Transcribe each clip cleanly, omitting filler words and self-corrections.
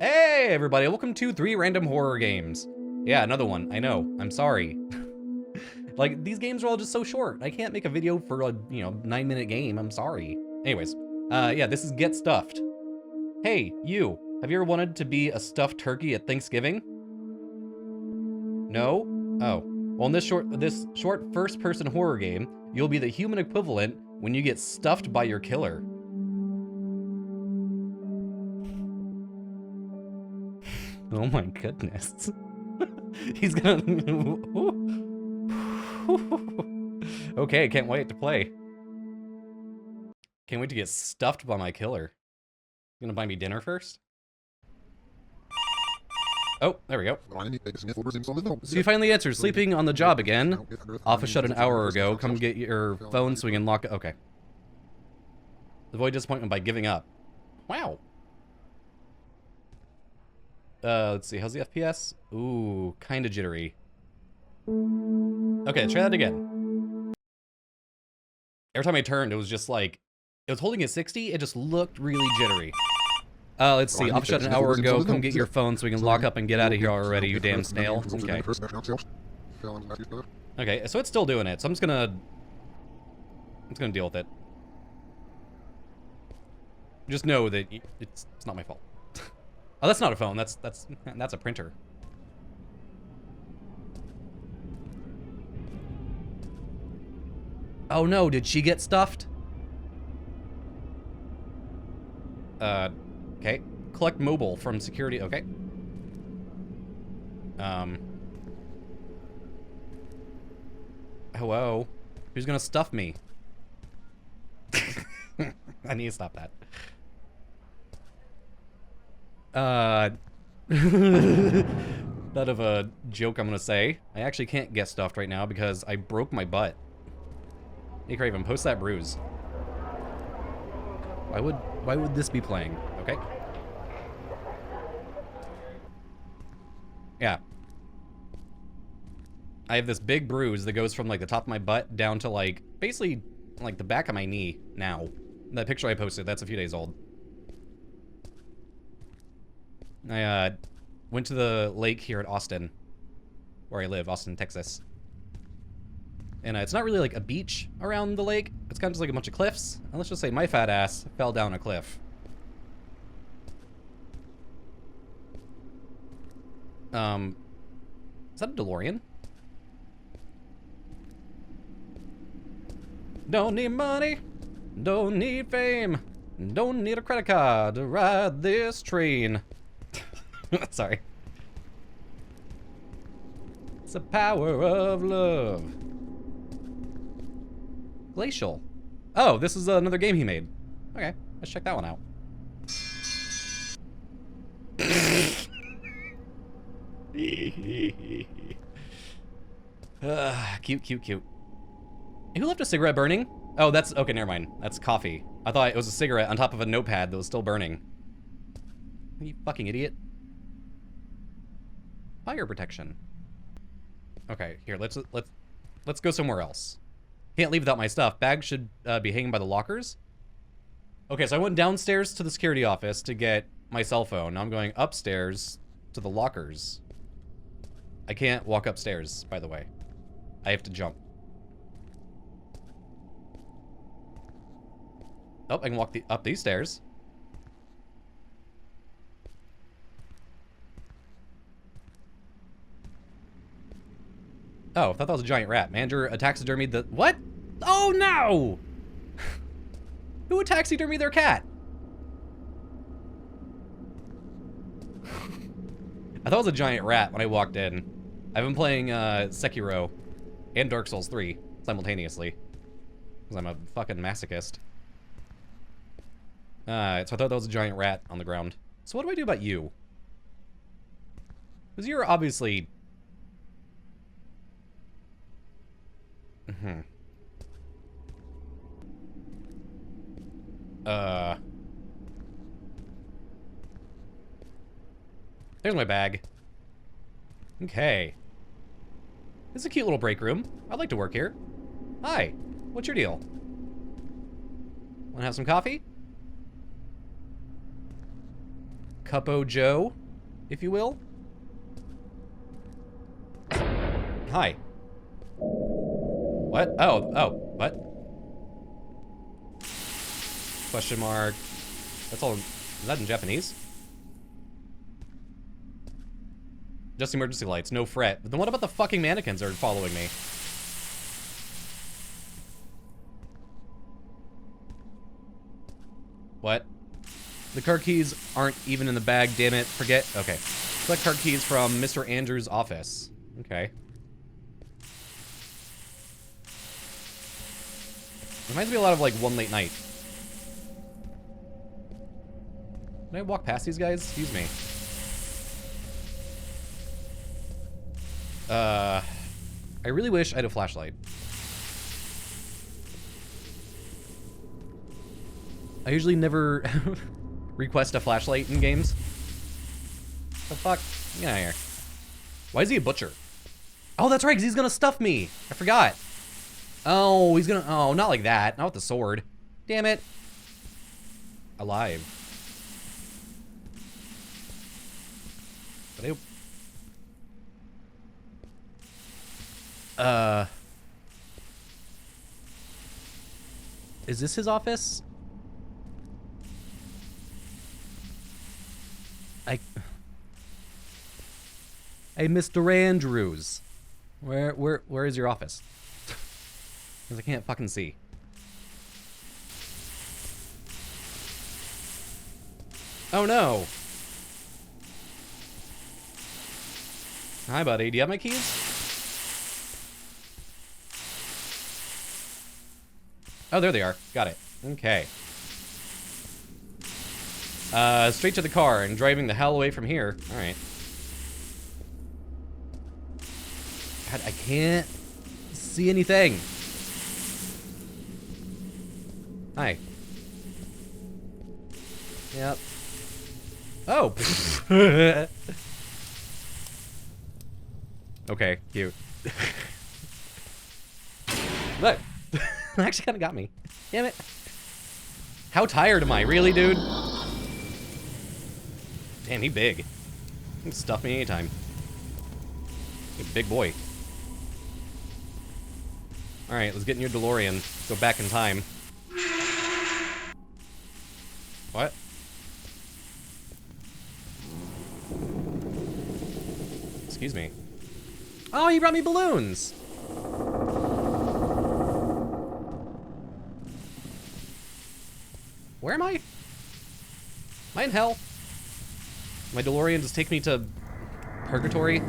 Hey everybody, welcome to 3 Random Horror Games. Yeah, another one, I know, I'm sorry. Like, these games are all just so short. I can't make a video for a, 9-minute game, I'm sorry. Anyways, yeah, this is Get Stuffed. Hey, you, have you ever wanted to be a stuffed turkey at Thanksgiving? No? Oh. Well, in this short first-person horror game, you'll be the human equivalent when you get stuffed by your killer. Oh my goodness. He's gonna... Okay, can't wait to play. Can't wait to get stuffed by my killer. You gonna buy me dinner first? Oh, there we go. So you finally answered. Sleeping on the job again. Office shut an hour ago. Come get your phone so we can lock it. Okay. Avoid disappointment by giving up. Wow. Let's see. How's the FPS? Ooh, kind of jittery. Okay, try that again. Every time I turned, it was just like... It was holding at 60. It just looked really jittery. Let's see. Office shut an hour ago. Come get your phone so we can lock up and get out of here already, you damn snail. Okay. Okay, so it's still doing it, so I'm just gonna deal with it. Just know that it's not my fault. Oh, that's not a phone. That's a printer. Oh no, did she get stuffed? Okay. Collect mobile from security. Okay. Hello? Who's gonna stuff me? I need to stop that. That of a joke I'm gonna say. I actually can't get stuffed right now because I broke my butt. Hey MrKravin, post that bruise. Why would this be playing? Okay. Yeah. I have this big bruise that goes from like the top of my butt down to like basically like the back of my knee now. That picture I posted, that's a few days old. I went to the lake here at Austin, where I live, Austin, Texas. And it's not really like a beach around the lake. It's kind of just like a bunch of cliffs. And let's just say my fat ass fell down a cliff. Is that a DeLorean? Don't need money, don't need fame, don't need a credit card to ride this train. Sorry. It's the power of love. Glacial. Oh, this is another game he made. Okay, let's check that one out. Cute, cute, cute. Who left a cigarette burning? Oh, that's... Okay, never mind. That's coffee. I thought it was a cigarette on top of a notepad that was still burning. You fucking idiot. Fire protection. Okay, here, let's go somewhere else. Can't leave without my stuff. Bags should be hanging by the lockers. Okay, so I went downstairs to the security office to get my cell phone. Now I'm going upstairs to the lockers. I can't walk upstairs, by the way. I have to jump. Oh, I can walk up these stairs. Oh, I thought that was a giant rat. Manager taxidermied the... What? Oh, no! Who would taxidermy their cat? I thought it was a giant rat when I walked in. I've been playing Sekiro and Dark Souls 3 simultaneously. Because I'm a fucking masochist. So I thought that was a giant rat on the ground. So what do I do about you? Because you're obviously... There's my bag. Okay. This is a cute little break room. I'd like to work here. Hi. What's your deal? Wanna have some coffee? Cuppo Joe, if you will. Hi. What? Oh, what? Question mark. That's all. Is that in Japanese? Just emergency lights, no fret. But then what about the fucking mannequins that are following me? What? The car keys aren't even in the bag, damn it. Forget. Okay. Collect car keys from Mr. Andrews' office. Okay. Reminds me a lot of like One Late Night. Can I walk past these guys? Excuse me. I really wish I had a flashlight. I usually never request a flashlight in games. The fuck? Get out of here. Why is he a butcher? Oh, that's right, because he's gonna stuff me. I forgot. Oh, he's gonna... Oh, not like that. Not with the sword. Damn it. Alive. But is this his office? Hey, Mr. Andrews. Where is your office? Because I can't fucking see. Oh no. Hi, buddy. Do you have my keys? Oh, there they are. Got it. Okay. Straight to the car and driving the hell away from here. All right. God, I can't see anything. Hi. Yep. Oh. Okay, cute. Look. Actually kind of got me. Damn it. How tired am I? Really, dude? Damn, he big. He can stuff me anytime. He's a big boy. Alright, let's get in your DeLorean. Go back in time. What? Excuse me. Oh, he brought me balloons! Where am I? Am I in hell? My DeLorean just take me to purgatory?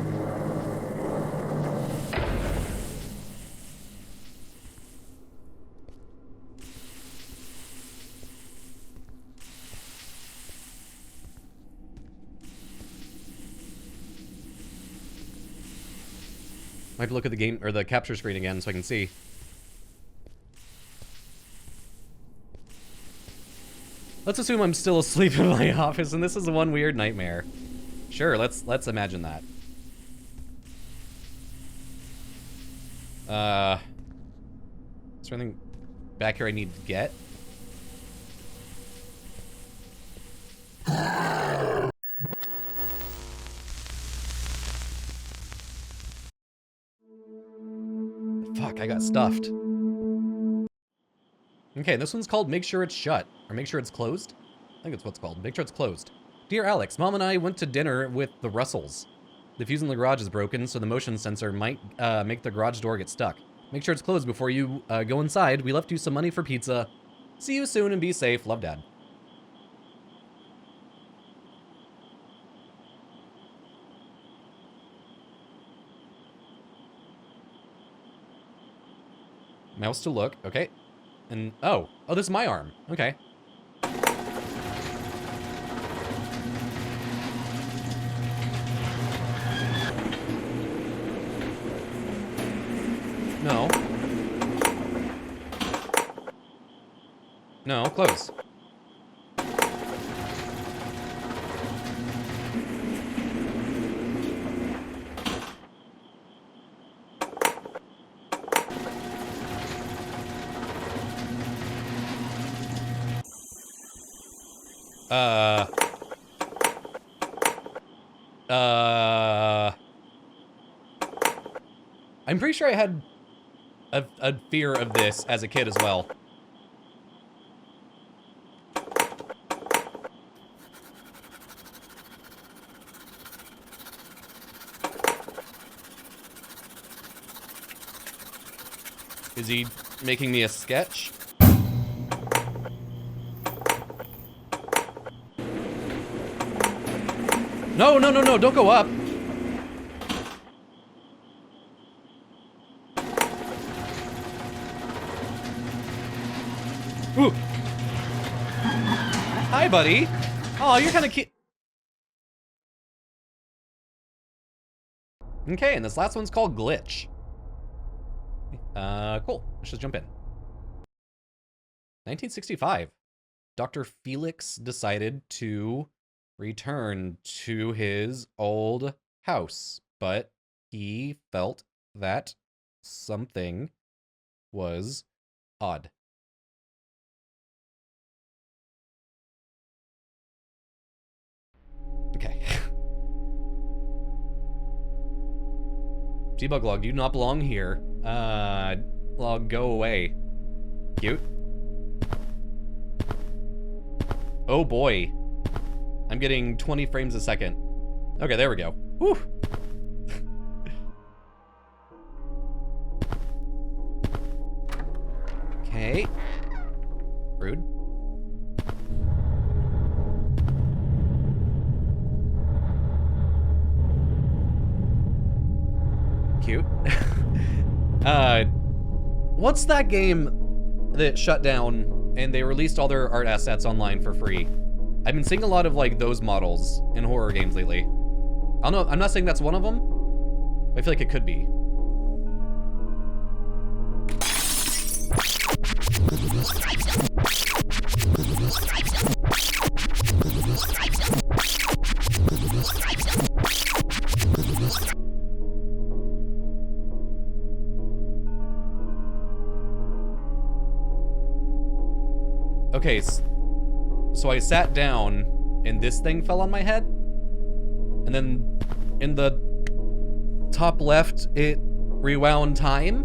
I have to look at the game or the capture screen again so I can see. Let's assume I'm still asleep in my office and this is one weird nightmare. Sure, let's imagine that. Is there anything back here I need to get? Fuck, I got stuffed. Okay, this one's called Make Sure It's Shut. Or Make Sure It's Closed? I think that's what's called. Make Sure It's Closed. Dear Alex, Mom and I went to dinner with the Russells. The fuse in the garage is broken, so the motion sensor might make the garage door get stuck. Make sure it's closed before you go inside. We left you some money for pizza. See you soon and be safe. Love, Dad. Mouse to look. Okay. And, oh, this is my arm. Okay. No. No, close. I'm pretty sure I had a fear of this as a kid as well. Is he making me a sketch? No, no, no, no, don't go up. Ooh. Hi, buddy. Oh, you're kind of cute. Okay, and this last one's called Glitch. Cool. Let's just jump in. 1965. Dr. Felix decided to return to his old house, but he felt that something was odd. Okay. Debug log, you do not belong here. Log, go away. Cute. Oh boy. I'm getting 20 frames a second. Okay, there we go. Whew. Okay. Rude. Cute. What's that game that shut down and they released all their art assets online for free? I've been seeing a lot of like those models in horror games lately. I don't know, I'm not saying that's one of them, but I feel like it could be. Okay, so I sat down and this thing fell on my head. And then in the top left, it rewound time.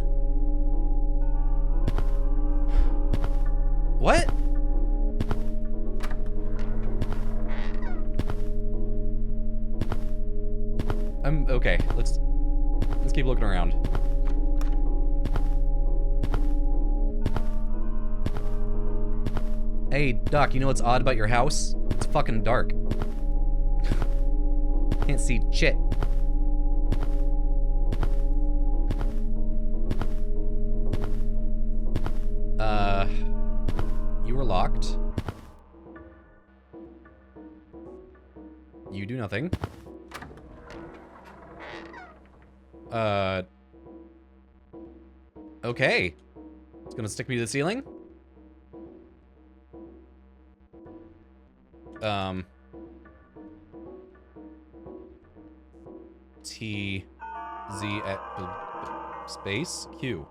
What? Okay, let's keep looking around. Hey, Doc, you know what's odd about your house? It's fucking dark. Can't see shit. You were locked. You do nothing. Okay. It's gonna stick me to the ceiling. T, Z at space, Q.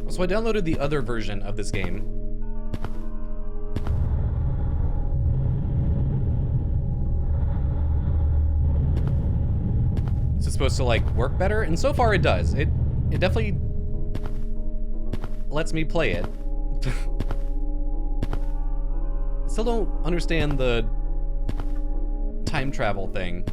So I downloaded the other version of this game. Is it supposed to like work better? And so far it does. It definitely lets me play it. Still don't understand the time travel thing.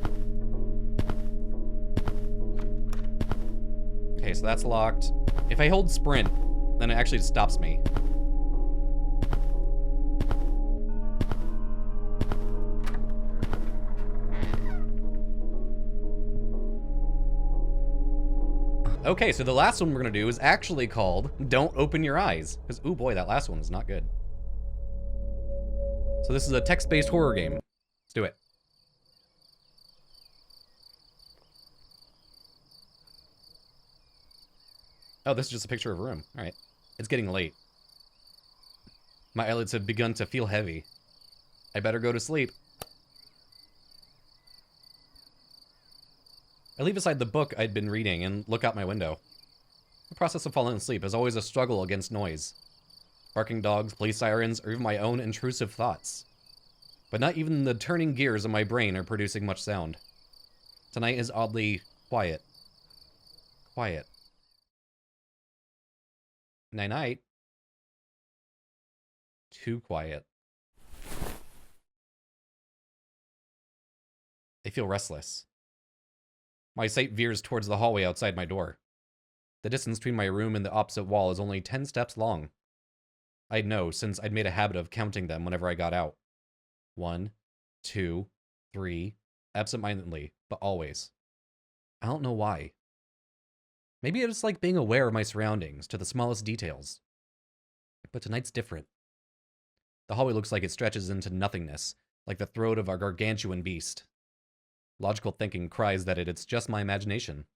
Okay, so that's locked. If I hold sprint, then it actually stops me. Okay, so the last one we're gonna do is actually called Don't Open Your Eyes. Because, ooh boy, that last one was not good. So this is a text-based horror game. Let's do it. Oh, this is just a picture of a room. All right. It's getting late. My eyelids have begun to feel heavy. I better go to sleep. I leave aside the book I'd been reading and look out my window. The process of falling asleep is always a struggle against noise. Barking dogs, police sirens, or even my own intrusive thoughts. But not even the turning gears of my brain are producing much sound. Tonight is oddly quiet. Quiet. Night-night. Too quiet. I feel restless. My sight veers towards the hallway outside my door. The distance between my room and the opposite wall is only 10 steps long. I'd know, since I'd made a habit of counting them whenever I got out. 1, 2, 3, absentmindedly, but always. I don't know why. Maybe I just like being aware of my surroundings, to the smallest details. But tonight's different. The hallway looks like it stretches into nothingness, like the throat of a gargantuan beast. Logical thinking cries that it's just my imagination.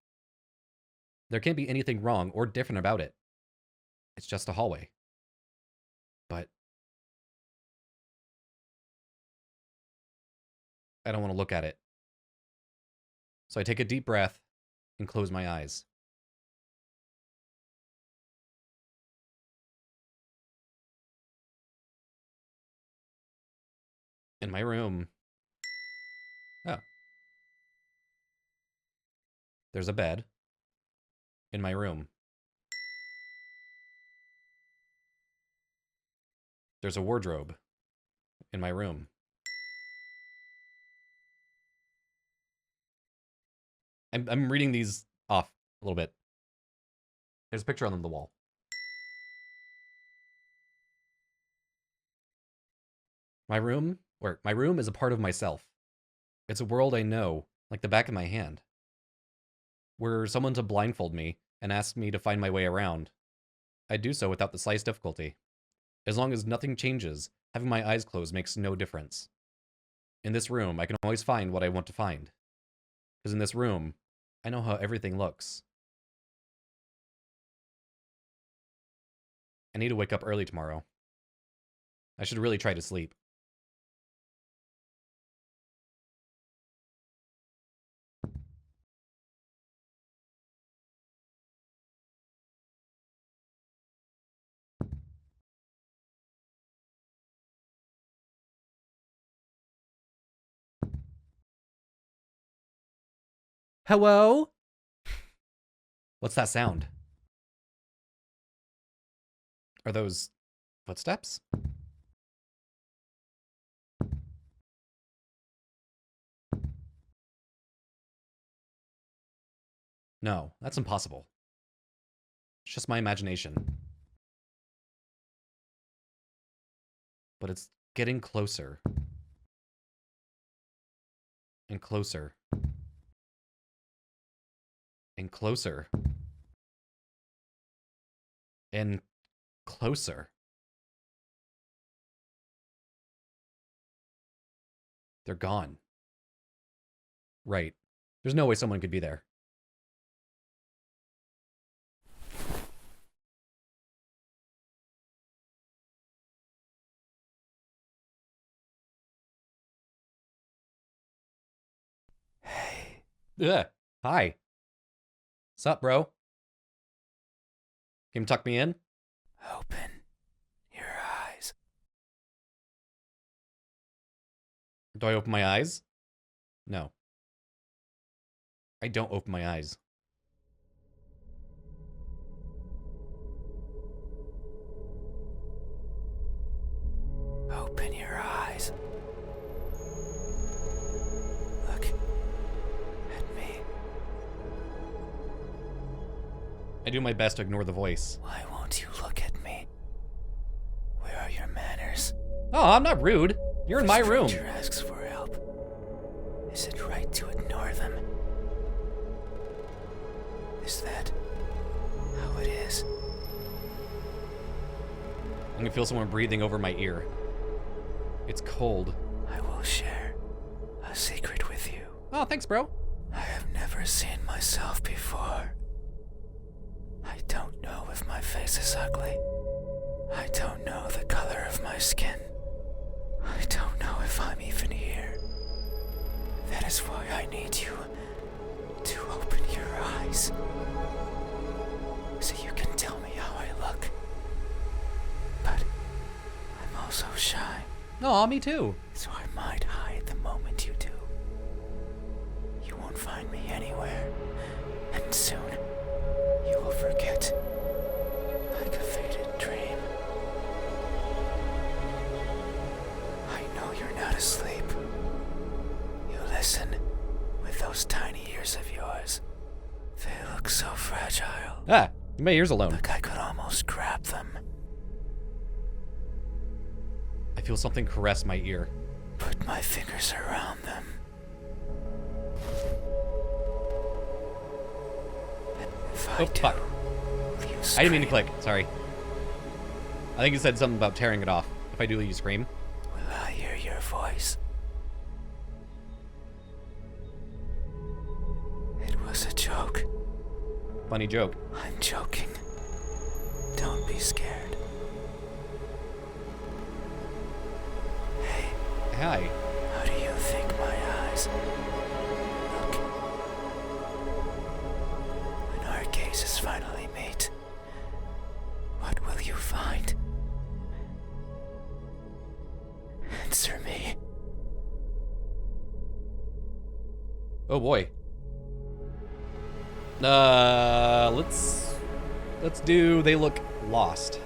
There can't be anything wrong or different about it. It's just a hallway. But I don't want to look at it. So I take a deep breath and close my eyes. In my room. Oh. There's a bed. In my room. There's a wardrobe. In my room. I'm reading these off a little bit. There's a picture on the wall. My room is a part of myself. It's a world I know, like the back of my hand. Were someone to blindfold me and ask me to find my way around, I'd do so without the slightest difficulty. As long as nothing changes, having my eyes closed makes no difference. In this room, I can always find what I want to find. Because in this room, I know how everything looks. I need to wake up early tomorrow. I should really try to sleep. Hello? What's that sound? Are those footsteps? No, that's impossible. It's just my imagination. But it's getting closer. And closer. And closer. And closer. They're gone. Right. There's no way someone could be there. Hey. Ugh. Hi. Sup, bro? Can you tuck me in? Open your eyes. Do I open my eyes? No. I don't open my eyes. Open your eyes. Look at me. I do my best to ignore the voice. Why won't you look at me? Where are your manners? Oh, I'm not rude. You're in my room. If a stranger asks for help, is it right to ignore them? Is that how it is? I can feel someone breathing over my ear. It's cold. I will share a secret with you. Oh, thanks, bro. I have never seen myself before. I don't know if my face is ugly. I don't know the color of my my skin. I don't know if I'm even here. That is why I need you to open your eyes. So you can tell me how I look. But I'm also shy. Aw, me too. So I might hide the moment you do. You won't find me anywhere. And soon, you will forget. Like a faded dream. I know you're not asleep. You listen with those tiny ears of yours. They look so fragile. Ah, leave my ears alone. Like I could almost grab them. I feel something caress my ear. Put my fingers around them. If I Oh, do, fuck. you I didn't mean to scream. click. Sorry. I think you said something about tearing it off. If I do, you scream. Will I hear your voice? It was a joke. Funny joke. I'm joking. Don't be scared. Hey, Hi. how do you think my eyes look? When our gazes finally meet, what will you find? Answer me. Oh boy. Let's do they look lost.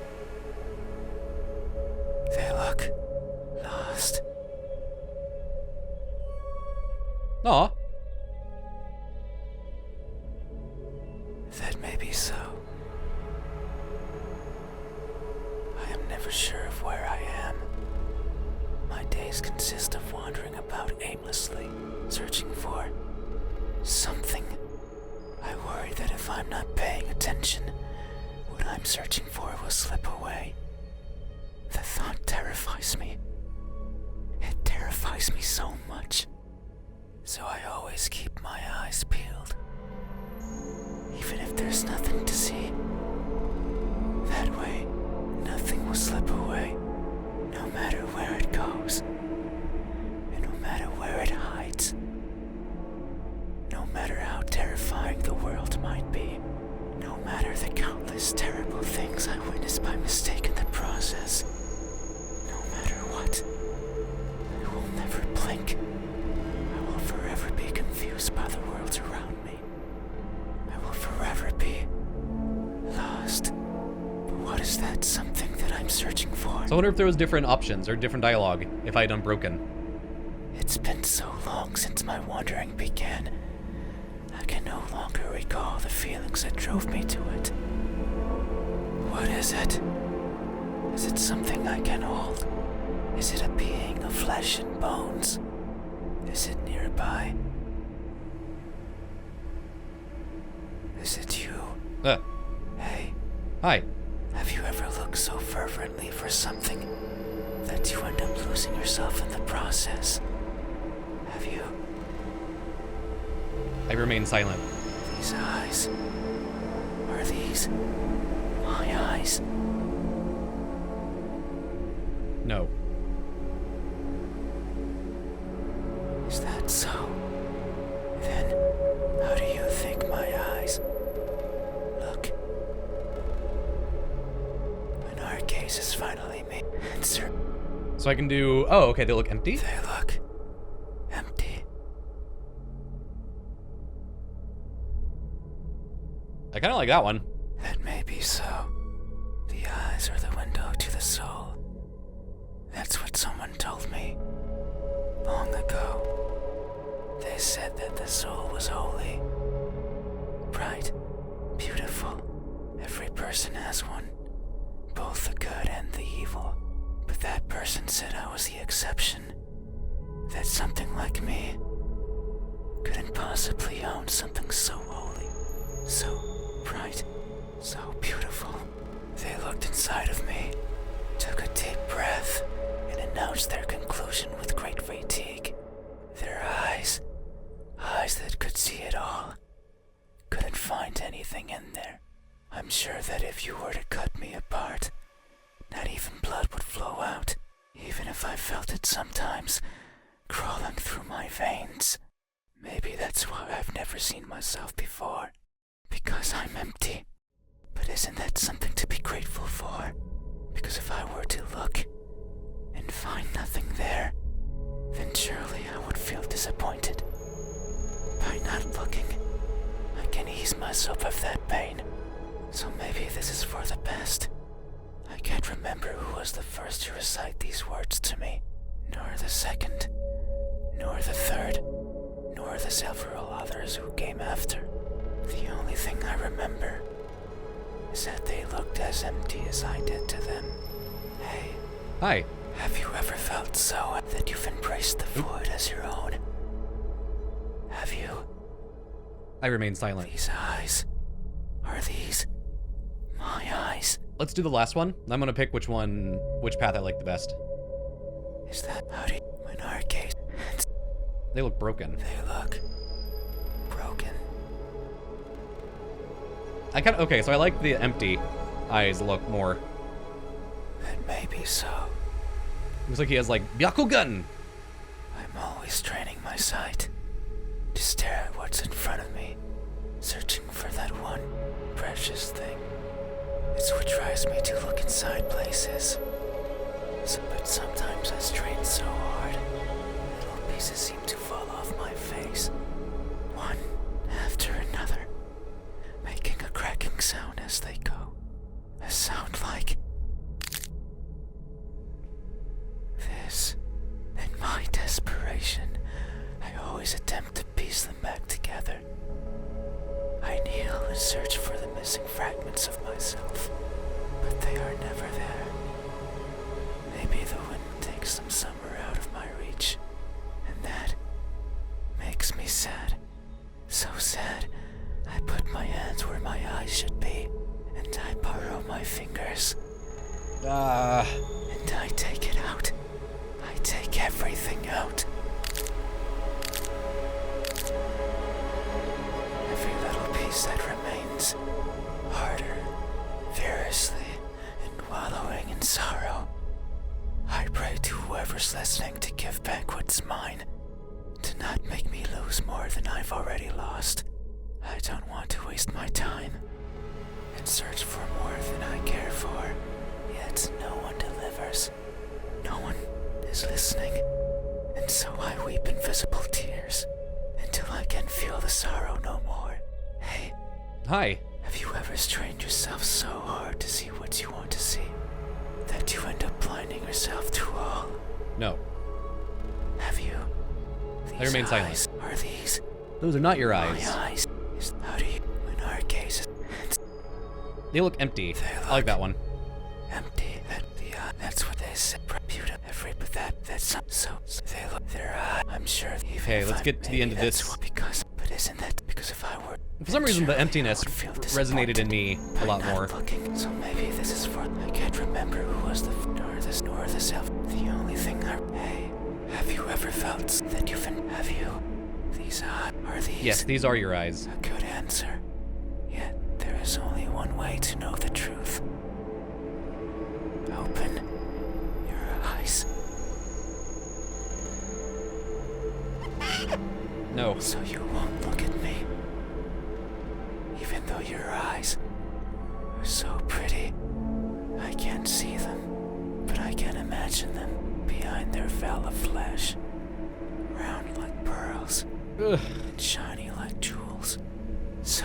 They look lost. Aw. That may be so. I am never sure of where I am. My days consist of wandering about aimlessly, searching for something. I worry that if I'm not paying attention, what I'm searching for will slip away. The thought terrifies me. It terrifies me so much. So I always keep my eyes peeled. Even if there's nothing to see. That way, nothing will slip away, no matter where it goes. And no matter where it hides. No matter how terrifying the world might be. No matter the countless terrible things I witnessed by mistake in the process. No matter what, I will never blink. I will forever be confused by the worlds around me. I will forever be lost. But what is that something that I'm searching for? So I wonder if there was different options or different dialogue if I had unbroken. It's been so long since my wandering began. I can no longer recall the feelings that drove me to it. What is it? Is it something I can hold? Is it a being of flesh and bones? Is it nearby? Is it you? Hey, Hi. have you ever looked so fervently for something that you end up losing yourself in the process? Have you? I remain silent. These eyes. Are these my eyes? No. Is that so? Then, how do you think my eyes look? When our gazes finally meet, answer. So I can do. Oh, okay. They look empty. They look empty. I kind of like that one. That may be so. The eyes are the window to the soul. That's what someone told me long ago. They said that the soul was holy, bright, beautiful. Every person has one, both the good and the evil. But that person said I was the exception. That something like me couldn't possibly own something so holy, so bright, so beautiful. They looked inside of me, took a deep breath, and announced their conclusion with great fatigue. Their eyes that could see it all, couldn't find anything in there. I'm sure that if you were to cut me apart, not even blood would flow out. if I felt it sometimes, crawling through my veins. Maybe that's why I've never seen myself before. Because I'm empty. But isn't that something to be grateful for? Because if I were to look and find nothing there, then surely I would feel disappointed. By not looking, I can ease myself of that pain. So maybe this is for the best. I can't remember who was the first to recite these words to me, nor the second, nor the third, nor the several others who came after. The only thing I remember is that they looked as empty as I did to them. Hey. Hi. Have you ever felt so that you've embraced the void as your own? Have you? I remain silent. These eyes. Are these my eyes? Let's do the last one. I'm gonna pick which path I like the best. Is that how do you, in our case? They look broken. They look broken. Okay, so I like the empty eyes look more. That may be so. Looks like he has like Byakugan. I'm always training my sight to stare at what's in front of me, searching for that one precious thing. It's what drives me to look inside places. But sometimes I strain so hard, little pieces seem to fall off my face, one after another, making a cracking sound as they go. A sound like this. In my desperation, I always attempt to piece them back together. I kneel and search for the missing fragments of myself, but they are never there. Maybe the wind takes them somewhere out of my reach, and that makes me sad. So sad, I put my hands where my eyes should be, and I borrow my fingers. And I take it out. I take everything out. Every little piece that remains, harder, furiously, and wallowing in sorrow. I pray to whoever's listening to give back what's mine, to not make me lose more than I've already lost. I don't want to waste my time and search for more than I care for, yet no one delivers. No one is listening, and so I weep invisible tears until I can feel the sorrow no more. Hey. Hi. Have you ever strained yourself so hard to see what you want to see that you end up blinding yourself to all? No. Have you? I remain silent. Eyes, are these Those are not your eyes. my eyes? How do you, in our case, They look empty. I like that one. empty? That's what they said. But that's not so. They look. I'm sure. Okay, let's get to the end of this. But isn't that because if I were? For some reason, the emptiness resonated in me a lot more. Looking, so maybe this is for. I can't remember who was the nor the self. The only thing Hey, have you ever felt that you've been? Have you? These are these? Yes, these are your eyes. A good answer. Yet there is only one way to know the truth. Open your eyes. No. So you won't look at me. Even though your eyes are so pretty, I can't see them, but I can imagine them behind their veil of flesh. Round like pearls, Ugh. and shiny like jewels. So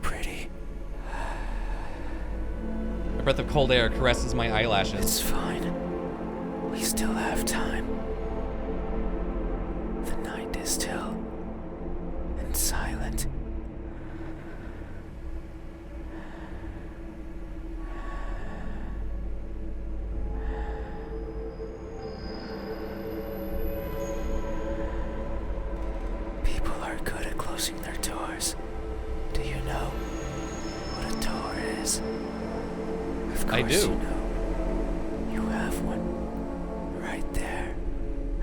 pretty. A breath of cold air caresses my eyelashes. It's fine. We still have time. The night is still and silent. People are good at closing their doors. Do you know what a door is? Of course I do. You know. You have one right there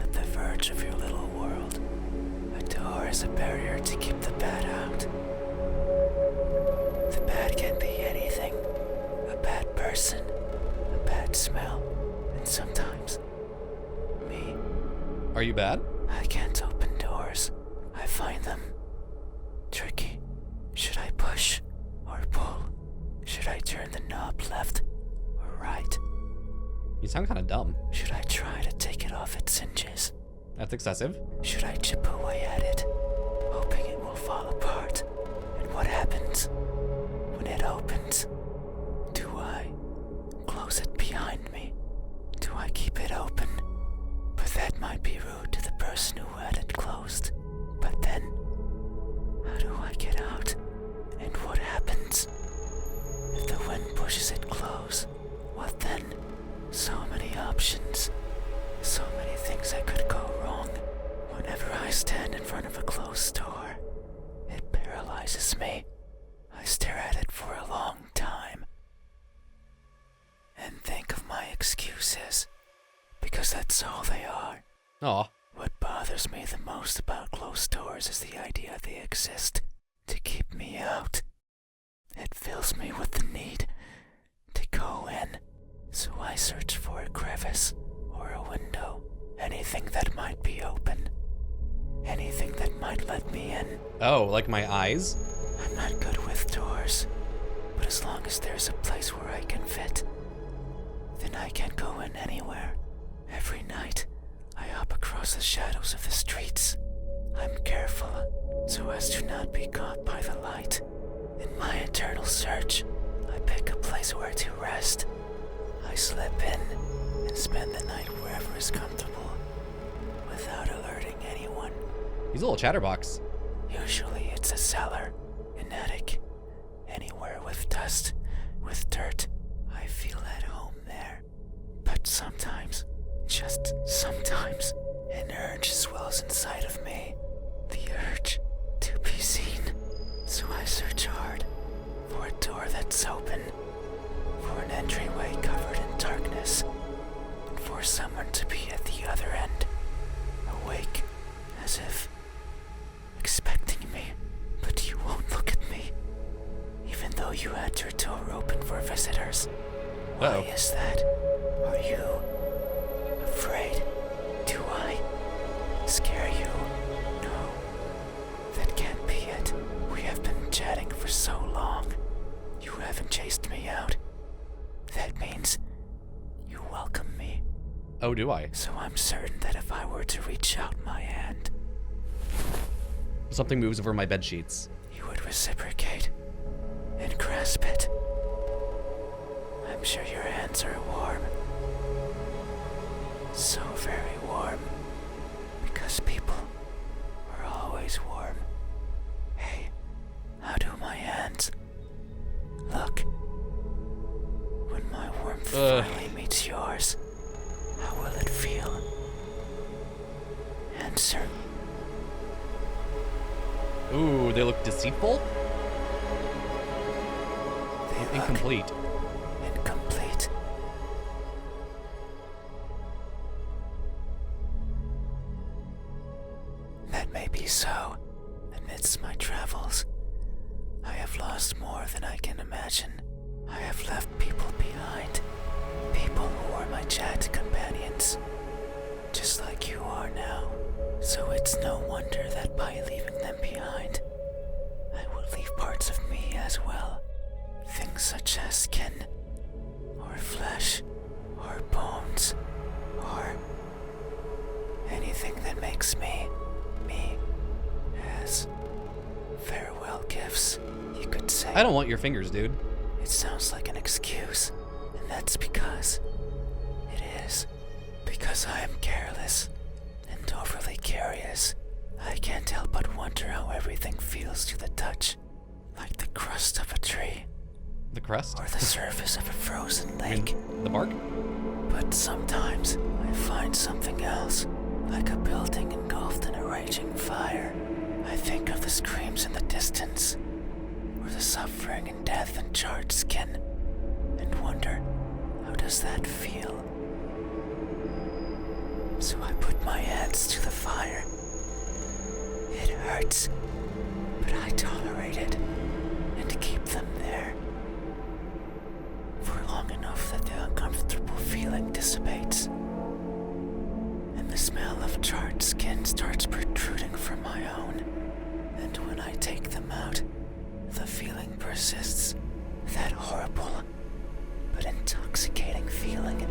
at the verge of your little world. A door is a barrier to keep the bad out. The bad can be anything. A bad person, a bad smell, and sometimes Are you bad? I can't open doors. I find them tricky. Should I push or pull? Should I turn the knob left or right? You sound kind of dumb. Should I try to take it off its hinges? That's excessive. Should I chip away at it, hoping it will fall apart? And what happens when it opens? Do I close it behind me? Do I keep it open? But that might be rude to the person who had it closed. But then, how do I get out? And what happens if the wind pushes it close? What then? So many options. So many things that could go wrong. Whenever I stand in front of a closed door, it paralyzes me. I stare at it for a long time and think of my excuses, because that's all they are. Aw. What bothers me the most about closed doors is the idea they exist to keep me out. It fills me with the need to go in, so I search for a crevice or a window, anything that might be open, anything that might let me in. Oh, like my eyes? I'm not good with doors, but as long as there's a place where I can fit, then I can go in anywhere. Every night, I hop across the shadows of the streets. I'm careful so as to not be caught by the light. In my eternal search, I pick a place where to rest. I slip in and spend the night wherever is comfortable, without alerting anyone. He's a little chatterbox. Usually it's a cellar, an attic, anywhere with dust, with dirt. I feel at home there. But sometimes, just sometimes, an urge swells inside of me. The urge to be seen. So I search hard for a door that's open, for an entryway covered in darkness, and for someone to be at the other end, awake, as if expecting me, but you won't look at me, even though you had your door open for visitors. Why is that? Are you afraid? Do I scare you? No, that can't be it. We have been chatting for so long. You haven't chased me out. That means you welcome me. Oh, do I? So I'm certain that if I were to reach out my hand, Something moves over my bed sheets. you would reciprocate and grasp it. I'm sure your hands are warm. So very warm. Because people are always warm. Hey, how do my hands look? When my warmth finally meets yours, how will it feel? Answer. Ooh, they look deceitful? They look Incomplete. incomplete. That may be so. Amidst my travels, I have lost more than I can imagine. I have left people behind. People who were my chat companions. Just like you are now. So it's no wonder that by leaving them behind, I will leave parts of me as well. Things such as skin, or flesh, or bones, or anything that makes me, as farewell gifts, you could say. I don't want your fingers, dude. It sounds like an excuse, and that's because it is. Because I am careless and overly curious. I can't help but wonder how everything feels to the touch, like the crust of a tree. The crust? Or the surface of a frozen lake. The bark? But sometimes I find something else, like a building engulfed in a raging fire. I think of the screams in the distance, or the suffering and death and charred skin, and wonder, how does that feel? So I put my hands to the fire. It hurts, but I tolerate it, and keep them there. For long enough that the uncomfortable feeling dissipates, and the smell of rough charred skin starts protruding from my own. And when I take them out, the feeling persists. That horrible but intoxicating feeling.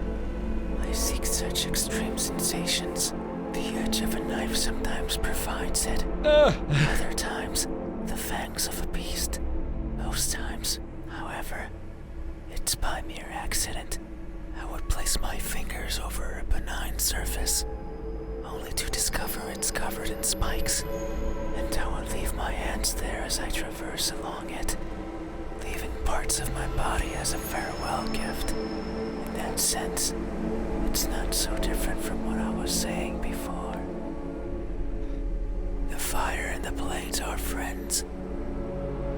I seek such extreme sensations. The edge of a knife sometimes provides it. Other times, the fangs of a beast. Most times, however, it's by mere accident. I would place my fingers over a benign surface, only to discover it's covered in spikes, and I would leave my hands there as I traverse along it, leaving parts of my body as a farewell gift. In that sense, it's not so different from what I was saying before. The fire and the blades are friends.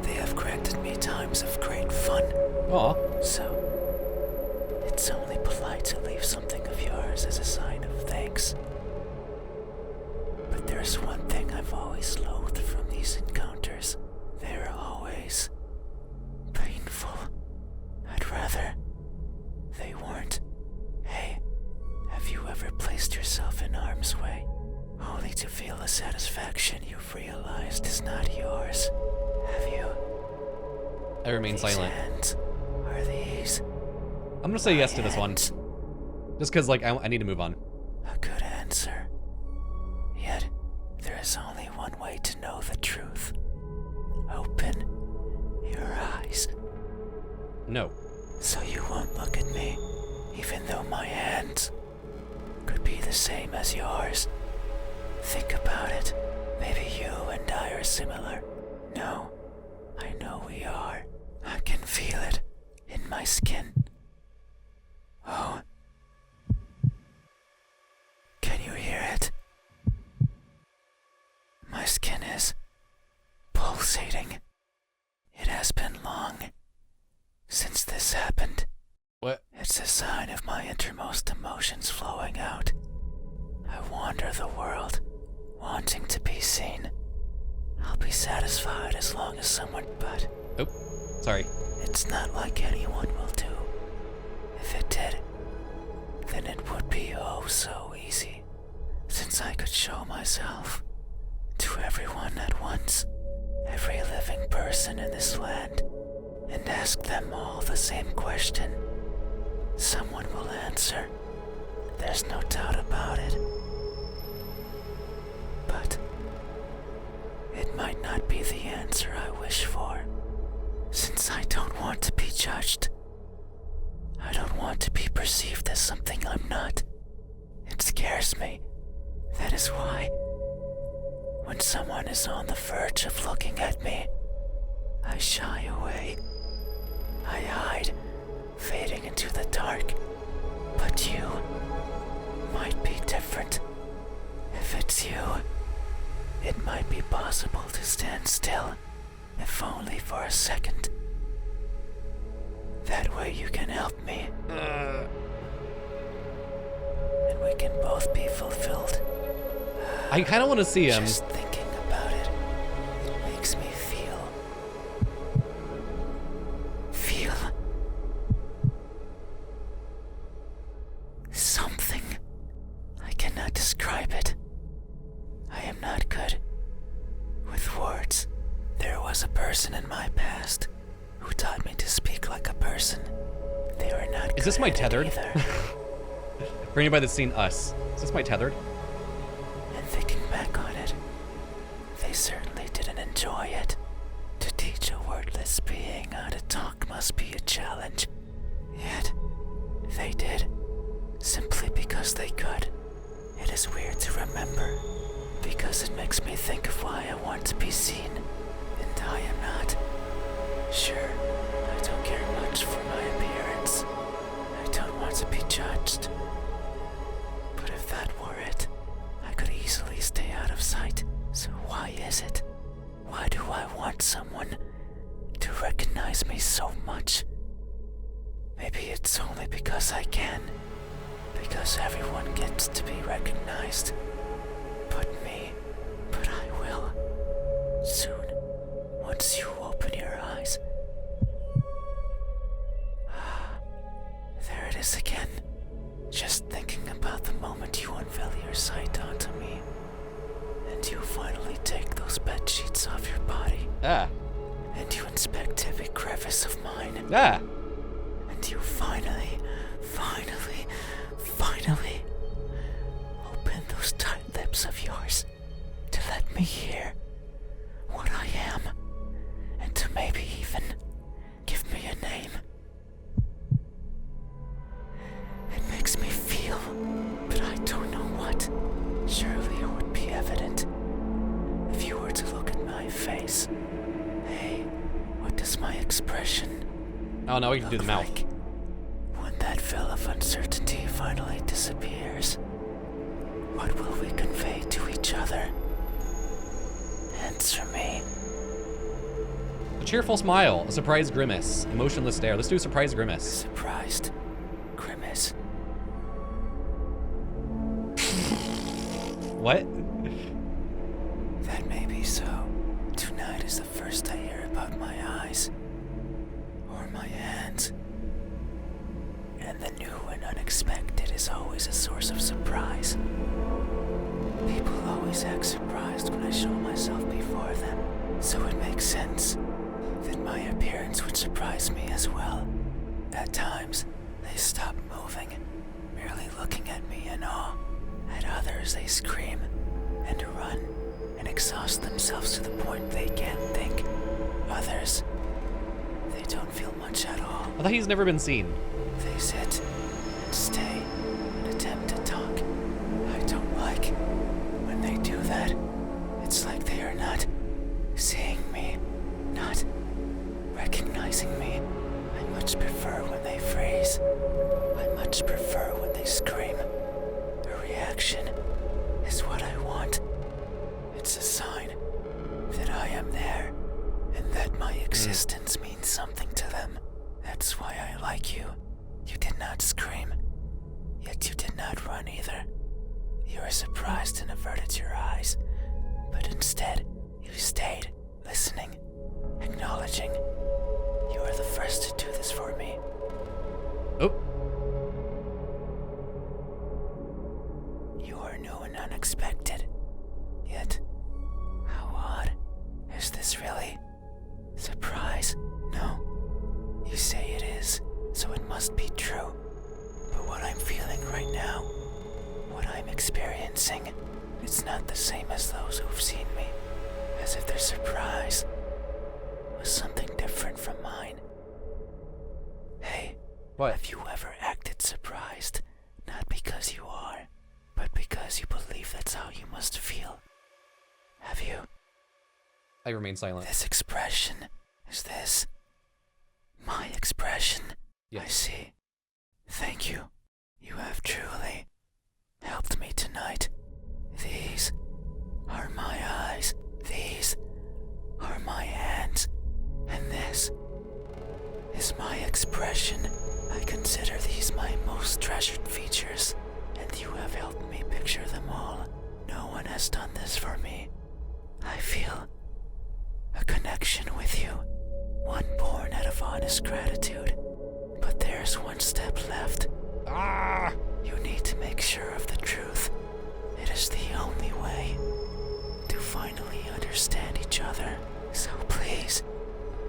They have granted me times of great fun. Aw. So, it's only polite to leave something of yours as a sign of thanks. But there's one thing I've always loathed from these encounters. They're always painful. I'd rather they weren't. Hey, have you ever placed yourself in harm's way, only to feel a satisfaction you've realized is not yours? Have you? I remain These silent. hands, are these I'm gonna say yes to this one. hands? Just because, like, I need to move on. A good answer. Yet, there is only one way to know the truth. Open your eyes, No. so you won't look at me, even though my hands could be the same as yours. Think about it. Maybe you and I are similar. No, I know we are. I can feel it in my skin. Oh. Can you hear it? My skin is pulsating. It has been long since this happened. What? It's a sign of my innermost emotions flowing out. I wander the world, wanting to be seen. I'll be satisfied as long as someone, but Oh, sorry. it's not like anyone will do. If it did, then it would be oh so easy, since I could show myself to everyone at once, every living person in this land, and ask them all the same question. Someone will answer. There's no doubt about it. But it might not be the answer I wish for, since I don't want to be judged. I don't want to be perceived as something I'm not. It scares me. That is why, when someone is on the verge of looking at me, I shy away. I hide, fading into the dark. But you might be different. If it's you, it might be possible to stand still, if only for a second. That way you can help me. And we can both be fulfilled. I kind of want to see him. Just thinking about it, it makes me feel something. I cannot describe it. I am not good with words. There was a person in my past who taught me to speak like a person. They were not. Is this good my at it tethered? either. For anybody that's seen Us, is this my tethered? And thinking back on it, they certainly didn't enjoy it. To teach a wordless being how to talk must be a challenge. Yet, they did, simply because they could. It is weird to remember, because it makes me think of why I want to be seen, and I am not. Sure, I don't care much for my appearance. I don't want to be judged. But if that were it, I could easily stay out of sight. So why is it? Why do I want someone to recognize me so much? Maybe it's only because I can. Because everyone gets to be recognized. But I will. Soon. Once you open your eyes. There it is again. Just thinking about the moment you unveil your sight onto sheets off your body. Ah. And you inspect every crevice of mine. Ah. And you finally open those tight lips of yours to let me hear what I am, and to maybe even give me a name. It makes me feel, but I don't know what. Surely it would be evident if you were to look at my face. Hey, what does my expression Oh, no, we can do the mouth. like when that veil of uncertainty finally disappears? What will we convey to each other? Answer me. A cheerful smile, a surprised grimace, emotionless stare. Let's do a surprised grimace. Surprised grimace. What? That may be so. Tonight is the first I hear about my eyes. Or my hands. And the new and unexpected is always a source of surprise. People always act surprised when I show myself before them, so it makes sense that my appearance would surprise me as well. At times, they stop moving, merely looking at me in awe. At others, they scream and run and exhaust themselves to the point they can't think. Others, they don't feel much at all. I thought he's never been seen. They sit and stay and attempt to talk. I don't like when they do that. It's like they are not seeing me, not recognizing me. I much prefer when they freeze. I much prefer when they scream. A reaction is what I want. It's a sign that I am there and that my existence means something to them. That's why I like you. You did not scream, yet you did not run either. You were surprised and averted your eyes, but instead you stayed, listening, acknowledging. You are the first to do this for me. Oh. You are new and unexpected. Yet, how odd. Is this really surprise? No. You say it is, so it must be true. But what I'm feeling right now, what I'm experiencing, it's not the same as those who've seen me. As if their surprise was something different from mine. Hey, What? have you ever acted surprised? Not because you are, but because you believe that's how you must feel. Have you? I remain silent. This expression, is this my expression? Yes. I see. Thank you. You have truly helped me tonight. These are my eyes. These are my hands. And this is my expression. I consider these my most treasured features, and you have helped me picture them all. No one has done this for me. I feel a connection with you, one born out of honest gratitude. But there's one step left. Ah! You need to make sure of the truth. It is the only way to finally understand each other. So please,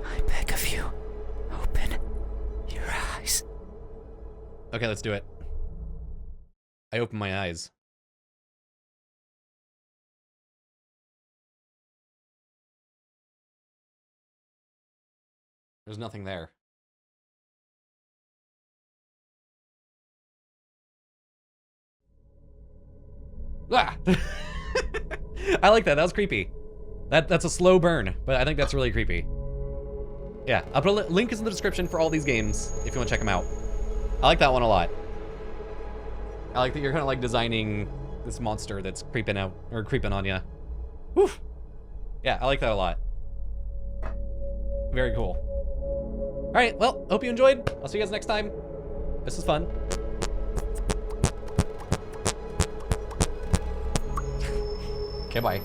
I beg of you, open your eyes. Okay, let's do it. I open my eyes. There's nothing there. Ah! I like that. That was creepy. That's a slow burn, but I think that's really creepy. Yeah, I'll put a link in the description for all these games if you want to check them out. I like that one a lot. I like that you're kind of like designing this monster that's creeping out or creeping on you. Whew. Yeah, I like that a lot. Very cool. All right, well, hope you enjoyed. I'll see you guys next time. This was fun. Okay, bye.